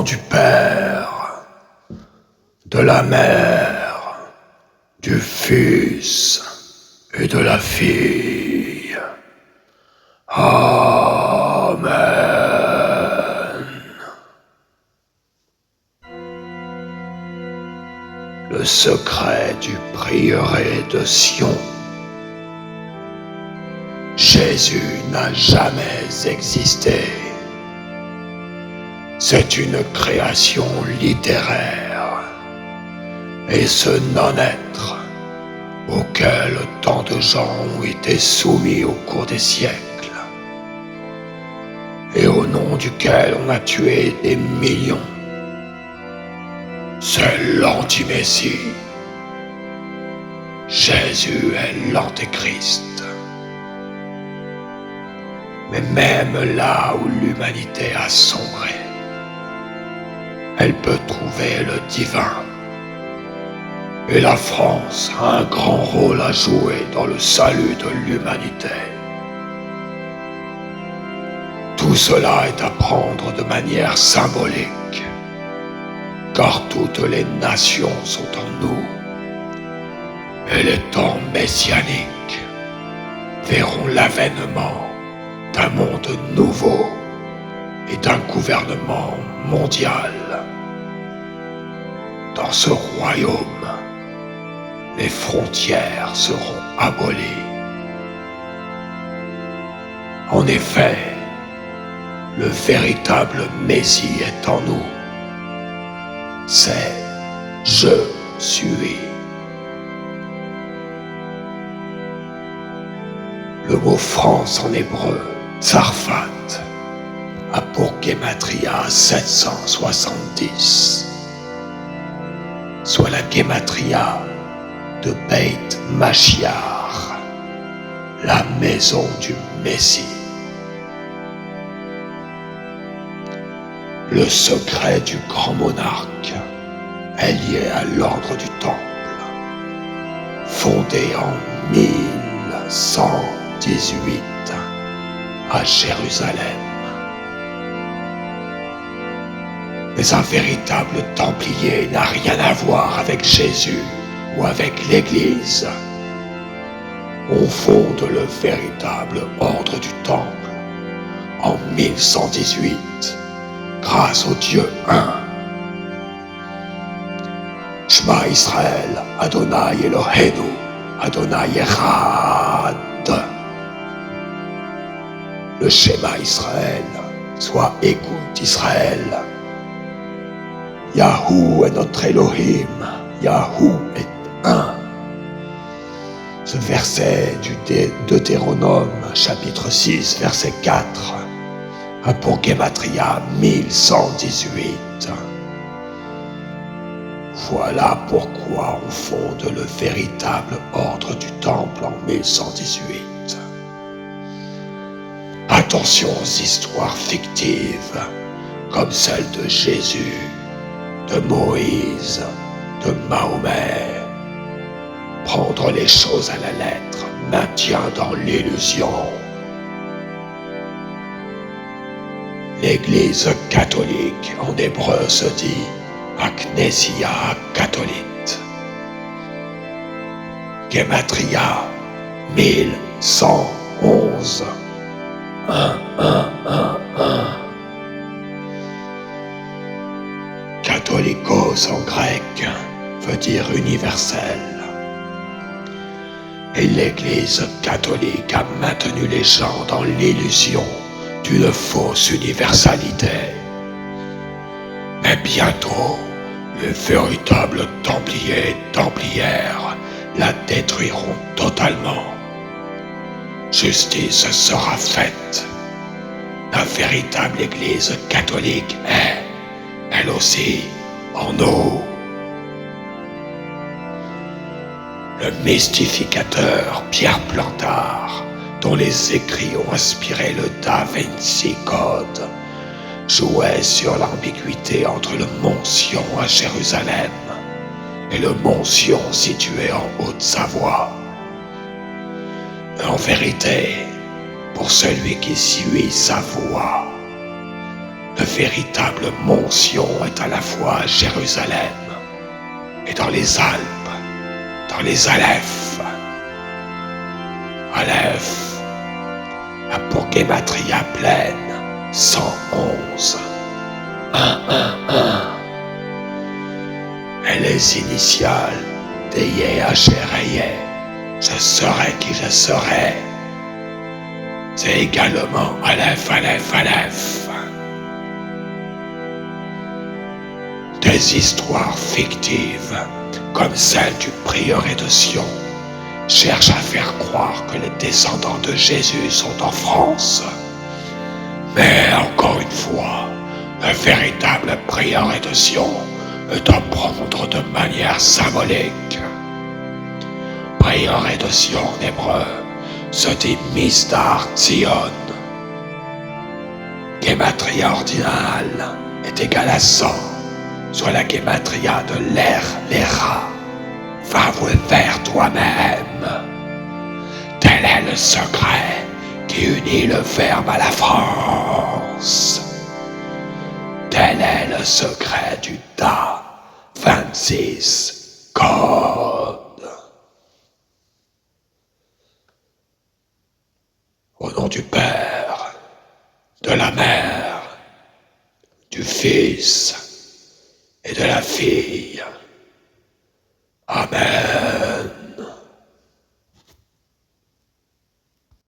du Père, de la Mère, du Fils et de la Fille. Amen. Le secret du prieuré de Sion. Jésus n'a jamais existé. C'est une création littéraire. Et ce non-être, auquel tant de gens ont été soumis au cours des siècles, et au nom duquel on a tué des millions, c'est l'anti-messie. Jésus est l'antéchrist. Mais même là où l'humanité a sombré, elle peut trouver le divin. Et la France a un grand rôle à jouer dans le salut de l'humanité. Tout cela est à prendre de manière symbolique, car toutes les nations sont en nous, et les temps messianiques verront l'avènement d'un monde nouveau et d'un gouvernement mondial. Dans ce royaume, les frontières seront abolies. En effet, le véritable Messie est en nous. C'est « Je suis ». Le mot France en hébreu, Tsarfat, a pour gematria 770, soit la gematria de Beit Mashiach, la maison du Messie. Le secret du grand monarque est lié à l'ordre du Temple, fondé en 1118 à Jérusalem. Mais un véritable templier n'a rien à voir avec Jésus ou avec l'Église. On fonde le véritable ordre du Temple en 1118 grâce au Dieu un. Shema Israël, Adonai Eloheinu, Adonai Echad. Le schéma Israël, soit écoute Israël. Yahou est notre Elohim, Yahou est un. Ce verset du Deutéronome, chapitre 6, verset 4, a pour gematria 1118. Voilà pourquoi on fonde le véritable ordre du Temple en 1118. Attention aux histoires fictives, comme celle de Jésus, de Moïse, de Mahomet. Prendre les choses à la lettre maintient dans l'illusion. L'Église catholique en hébreu se dit Aknesia Katholit. Gematria 1111. 1, 1, 1, 1. Catholicos en grec veut dire universel. Et l'Église catholique a maintenu les gens dans l'illusion d'une fausse universalité. Mais bientôt, les véritables templiers et templières la détruiront totalement. Justice sera faite. La véritable Église catholique est, elle aussi, en nous. Le mystificateur Pierre Plantard, dont les écrits ont inspiré le Da Vinci Code, jouait sur l'ambiguïté entre le mont Sion à Jérusalem et le mont Sion situé en Haute-Savoie. En vérité, pour celui qui suit sa voie, Le véritable Mont Sion est à la fois à Jérusalem et dans les Alpes, dans les Aleph. Aleph a pour gématria pleine 111. 111. Et les initiales des Yé-H-R-E-Yé, je serai qui je serai. C'est également Aleph, Aleph, Aleph. Des histoires fictives, comme celle du prieuré de Sion, cherchent à faire croire que les descendants de Jésus sont en France. Mais encore une fois, le véritable prieuré de Sion est à prendre de manière symbolique. Prieuré de Sion en hébreu se dit Misdar Tzion. Gématria ordinale est égale à 100, soit la gématria de l'Era. Va vous vers toi-même. Tel est le secret qui unit le verbe à la France. Tel est le secret du Da 26 Code. Au nom du Père, de la Mère, du Fils et de la Fille.